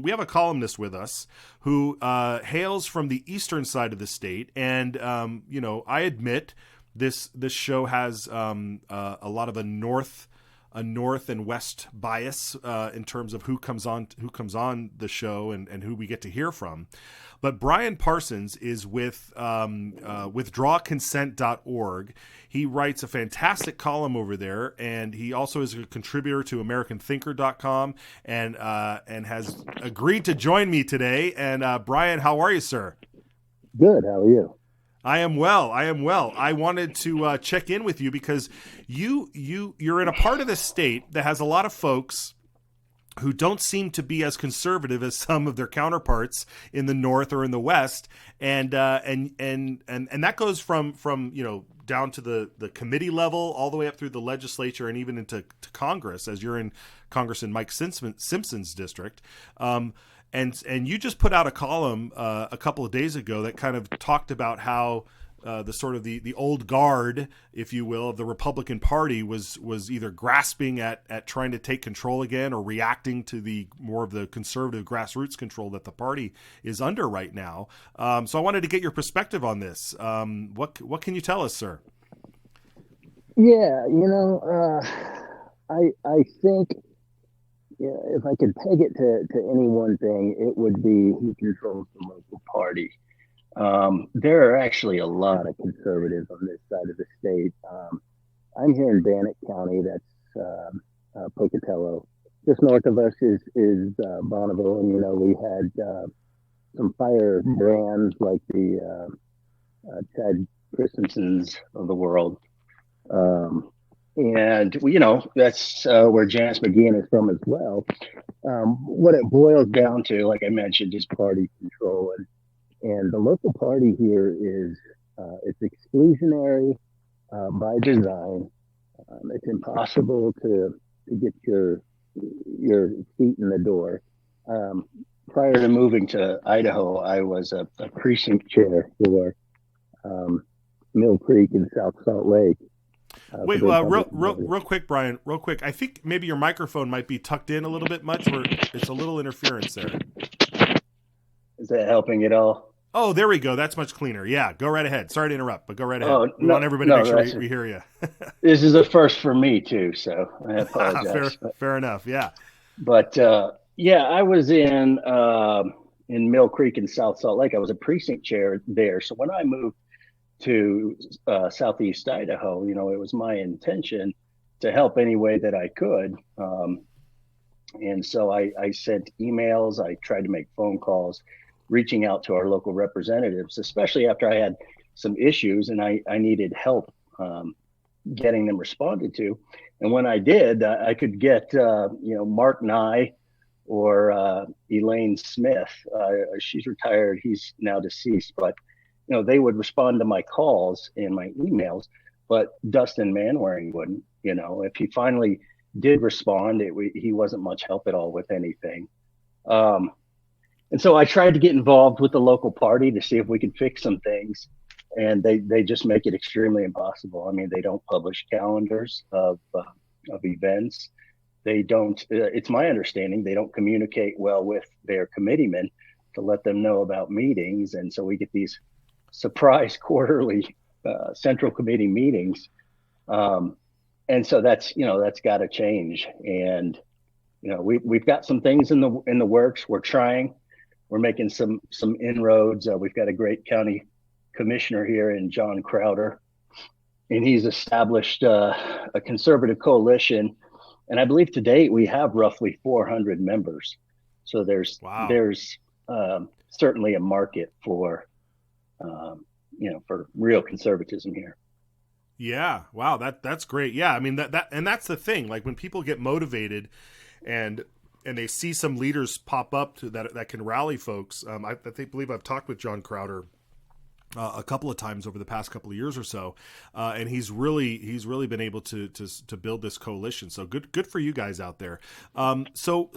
We have a columnist with us who hails from the eastern side of the state, and I admit this show has a lot of a north and west bias in terms of who comes on the show and who we get to hear from. But Brian Parsons is with withdrawconsent.org. He writes a fantastic column over there, and he also is a contributor to AmericanThinker.com and has agreed to join me today. And Brian, how are you, sir? Good. How are you? I am well. I wanted to check in with you because you're in a part of the state that has a lot of folks who don't seem to be as conservative as some of their counterparts in the North or in the West, and that goes from down to the committee level all the way up through the legislature and even into Congress, as you're in Congress in Mike Simpson's district. And you just put out a column a couple of days ago that kind of talked about how the old guard, if you will, of the Republican Party was either grasping at trying to take control again or reacting to the more of the conservative grassroots control that the party is under right now. So I wanted to get your perspective on this. What can you tell us, sir? Yeah, I think if I could peg it to any one thing, it would be who controls the local party. There are actually a lot of conservatives on this side of the state. I'm here in Bannock County, that's Pocatello. Just north of us is Bonneville, and we had some firebrands like the Chad Christensen's of the world. And that's where Janice McGeehan is from as well. What it boils down to, like I mentioned, is party control. And the local party here is it's exclusionary by design. It's impossible to get your feet in the door. Prior to moving to Idaho, I was a precinct chair for Mill Creek in South Salt Lake. Wait, real quick, Brian, real quick. I think maybe your microphone might be tucked in a little bit much, or it's a little interference there. Is that helping at all? Oh, there we go. That's much cleaner. Yeah, go right ahead. Sorry to interrupt, but go right ahead. We no, want everybody to make sure we hear you. This is a first for me too, so I apologize. Fair enough. Yeah. But I was in Mill Creek in South Salt Lake. I was a precinct chair there. So when I moved to Southeast Idaho, it was my intention to help any way that I could. And so I sent emails. I tried to make phone calls, reaching out to our local representatives, especially after I had some issues and I needed help getting them responded to. And when I did, I could get, Mark Nye or Elaine Smith. She's retired. He's now deceased, but, they would respond to my calls and my emails, but Dustin Manwaring wouldn't. If he finally did respond, he wasn't much help at all with anything. And so I tried to get involved with the local party to see if we could fix some things. And they just make it extremely impossible. I mean, they don't publish calendars of events. They don't, it's my understanding, they don't communicate well with their committeemen to let them know about meetings. And so we get these surprise quarterly central committee meetings. And so that's got to change. And, we've got some things in the works. We're trying. We're making some inroads. We've got a great county commissioner here in John Crowder, and he's established a conservative coalition. And I believe to date we have roughly 400 members. So there's certainly a market for real conservatism here. Yeah. Wow. That's great. Yeah. I mean, and that's the thing. Like when people get motivated and they see some leaders pop up that can rally folks. I believe I've talked with John Crowder a couple of times over the past couple of years or so, and he's really been able to build this coalition. So good for you guys out there. So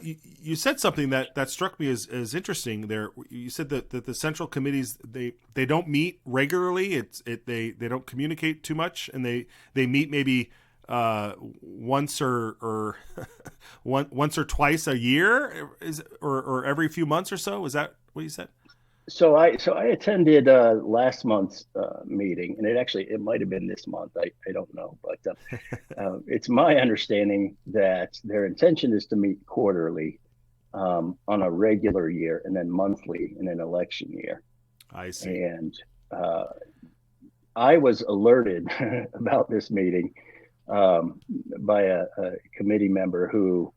you said something that struck me as interesting there. You said that the central committees they don't meet regularly. They don't communicate too much, and they meet maybe once or once or twice a year, or every few months or so. Is that what you said? So I attended last month's meeting, and it might have been this month. I don't know, but it's my understanding that their intention is to meet quarterly on a regular year, and then monthly in an election year. I see. And uh, I was alerted about this meeting by a committee member who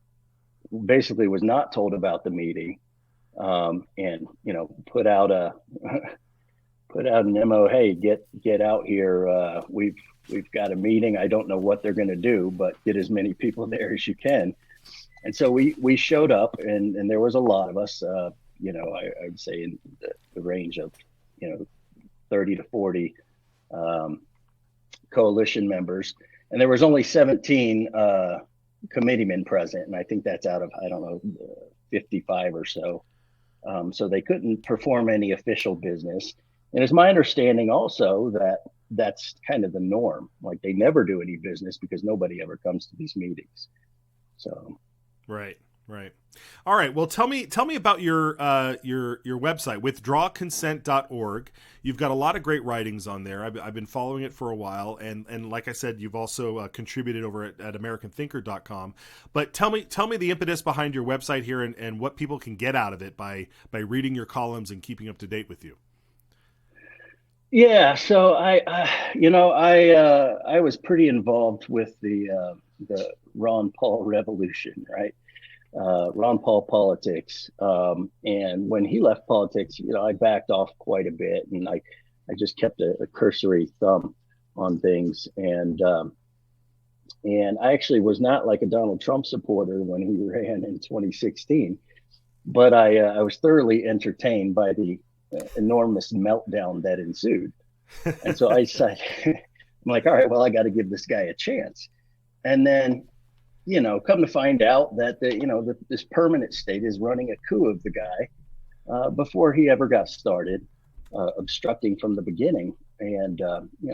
basically was not told about the meeting, and put out a put out an memo. Hey, get out here. We've got a meeting. I don't know what they're going to do, but get as many people there as you can. And so we showed up, and there was a lot of us. I'd say in the range of 30 to 40 um, coalition members, and there was only 17 committeemen present, and I think that's out of, I don't know, 55 or so. So they couldn't perform any official business. And it's my understanding also that that's kind of the norm. Like, they never do any business because nobody ever comes to these meetings. So Right, right. All right. Well, tell me about your website, withdrawconsent.org. You've got a lot of great writings on there. I've been following it for a while, and like I said, you've also contributed over at americanthinker.com. But tell me the impetus behind your website here, and what people can get out of it by reading your columns and keeping up to date with you. yeah, so I was pretty involved with the Ron Paul revolution, right? Ron Paul politics. And when he left politics, I backed off quite a bit, and I just kept a cursory thumb on things. And I actually was not like a Donald Trump supporter when he ran in 2016, but I was thoroughly entertained by the enormous meltdown that ensued. And so I decided, I'm like, all right, well, I got to give this guy a chance. And then come to find out that this permanent state is running a coup of the guy before he ever got started, obstructing from the beginning. And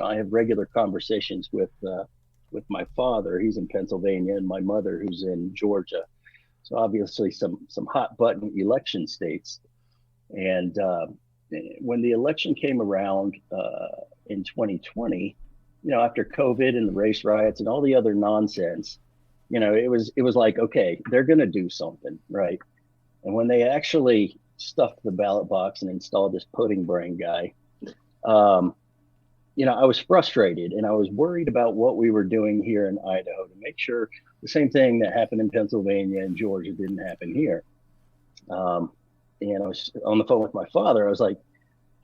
I have regular conversations with my father. He's in Pennsylvania, and my mother, who's in Georgia. So obviously some hot button election states. And when the election came around in 2020, after COVID and the race riots and all the other nonsense, it was like, okay, they're going to do something, right? And when they actually stuffed the ballot box and installed this pudding brain guy, um, I was frustrated, and I was worried about what we were doing here in Idaho to make sure the same thing that happened in Pennsylvania and Georgia didn't happen here. Um, and I was on the phone with my father. I was like,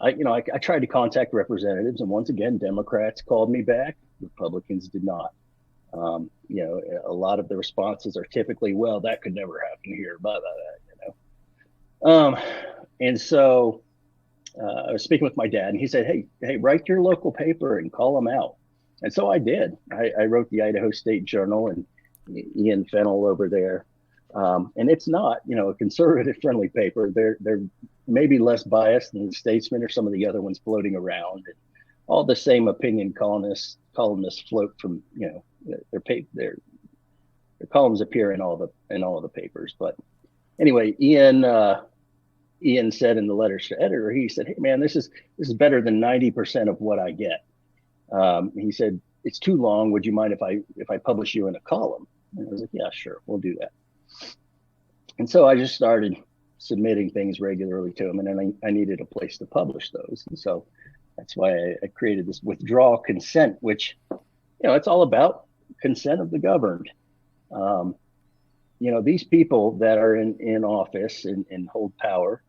I tried to contact representatives, and once again, Democrats called me back. Republicans did not. A lot of the responses are typically, well, that could never happen here, blah, blah, blah. And so I was speaking with my dad, and he said, hey, write your local paper and call them out. And so I did. I wrote the Idaho State Journal, and Ian Fennell over there. And it's not, a conservative friendly paper. They're maybe less biased than the Statesman or some of the other ones floating around. And all the same opinion columnists float from, their columns appear in all the papers. But anyway, Ian said in the letters to editor, he said, hey man, this is better than 90% of what I get. He said, it's too long. Would you mind if I publish you in a column? And I was like, yeah, sure, we'll do that. And so I just started submitting things regularly to him, and then I needed a place to publish those. And so that's why I created this withdrawal consent, which, it's all about consent of the governed. These people that are in office and hold power,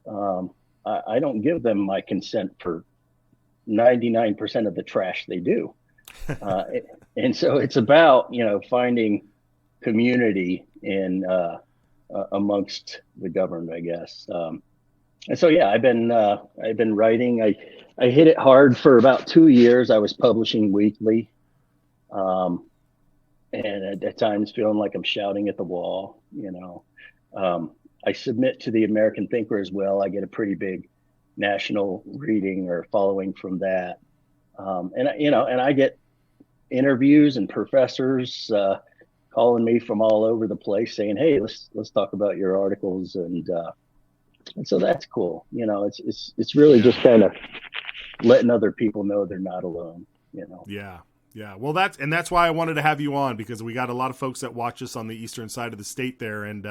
I don't give them my consent for 99% of the trash they do. And so it's about, finding community in amongst the governed, I guess. And so, yeah, I've been writing. I hit it hard for about 2 years. I was publishing weekly, and at times feeling like I'm shouting at the wall. I submit to the American Thinker as well. I get a pretty big national reading or following from that, and I get interviews and professors calling me from all over the place saying, "Hey, let's talk about your articles," and so that's cool. It's really just kind of letting other people know they're not alone. Yeah. Yeah, well, that's why I wanted to have you on, because we got a lot of folks that watch us on the eastern side of the state there, and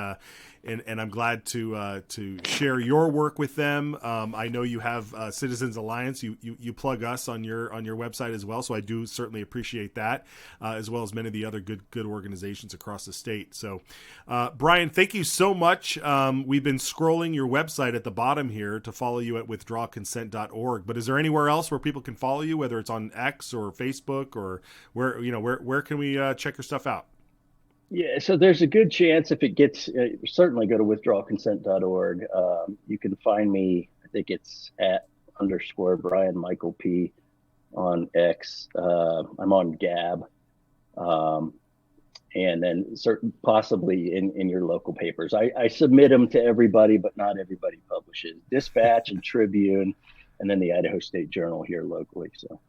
I'm glad to share your work with them. I know you have Citizens Alliance. You plug us on your website as well, so I do certainly appreciate that, as well as many of the other good organizations across the state. So, Brian, thank you so much. We've been scrolling your website at the bottom here to follow you at withdrawconsent.org. But is there anywhere else where people can follow you, whether it's on X or Facebook, or where can we check your stuff out? Yeah, so there's a good chance if it gets, certainly go to withdrawconsent.org. You can find me, I think it's at _Brian Michael P on X. I'm on Gab. And then possibly in your local papers. I submit them to everybody, but not everybody publishes. Dispatch and Tribune, and then the Idaho State Journal here locally. So.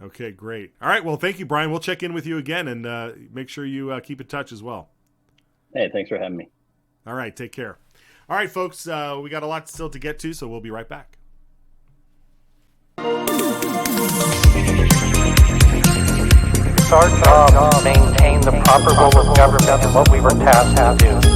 Okay, great. All right, well, thank you, Brian. We'll check in with you again, and make sure you keep in touch as well. Hey, thanks for having me. All right, take care. All right, folks, we got a lot still to get to, so we'll be right back. It's our job to maintain the proper role of government and what we were tasked to do.